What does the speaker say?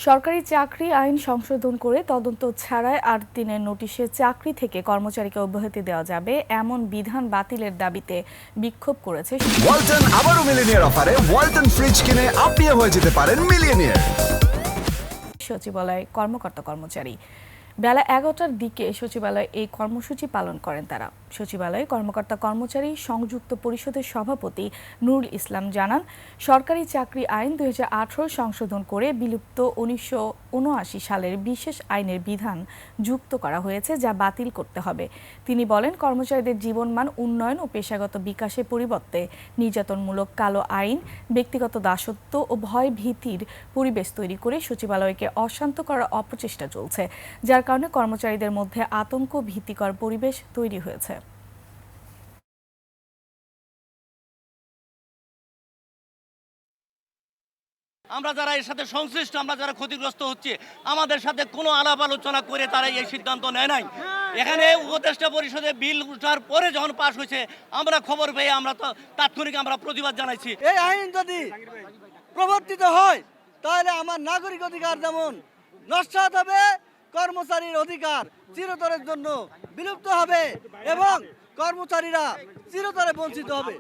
সরকারি চাকরি আইন সংশোধন করে তদন্ত ছাড়াই ৮ দিনের নোটিশে চাকরি থেকে কর্মচারীকে অব্যাহতি দেওয়া যাবে এমন বিধান বাতিলের দাবিতে বিক্ষোভ করেছে ওয়ালটন। আবারও মিলিনিয়ার অফারে ওয়ালটন ফ্রিজ কিনে আপনিও হয়ে যেতে পারেন মিলিয়নিয়ার। সচিবালয় কর্মকর্তা কর্মচারী। বেলা ১১টার দিকে সচিবালয়ে এই কর্মসূচি পালন করেন তারা। সচিবালয়ে কর্মকর্তা কর্মচারী সংযুক্ত পরিষদের সভাপতি নুরুল ইসলাম জানান, সরকারি চাকরি আইন ২০১৮ সংশোধন করে বিলুপ্ত ১৯৭৯ সালের বিশেষ আইনের বিধান যুক্ত করা হয়েছে, যা বাতিল করতে হবে। তিনি বলেন, কর্মচারীদের জীবনমান উন্নয়ন ও পেশাগত বিকাশের পরিবর্তে নির্যাতনমূলক কালো আইন, ব্যক্তিগত দাসত্ব ও ভয় ভীতির পরিবেশ তৈরি করে সচিবালয়কে অশান্ত করার অপচেষ্টা চলছে, যার কারণে কর্মচারীদের মধ্যে আতঙ্ক ভীতিকর পরিবেশ তৈরি হয়েছে। আমরা যারা এর সাথে সংশ্লিষ্ট, আমরা যারা ক্ষতিগ্রস্ত হচ্ছে, আমাদের সাথে কোনো আলাপ আলোচনা করে তারা এই সিদ্ধান্ত নেয় নাই। এখানে উপদেষ্টা পরিষদে বিল উঠার পরে যখন পাশ হয়েছে, আমরা খবর পেয়ে আমরা তো তাৎক্ষণিক আমরা প্রতিবাদ জানাইছি। এই আইন যদি প্রবর্তিত হয় তাহলে আমার নাগরিক অধিকার যেমন নষ্ট হবে, কর্মচারীর অধিকার চিরতরের জন্য বিলুপ্ত হবে এবং কর্মচারীরা চিরতরে বঞ্চিত হবে।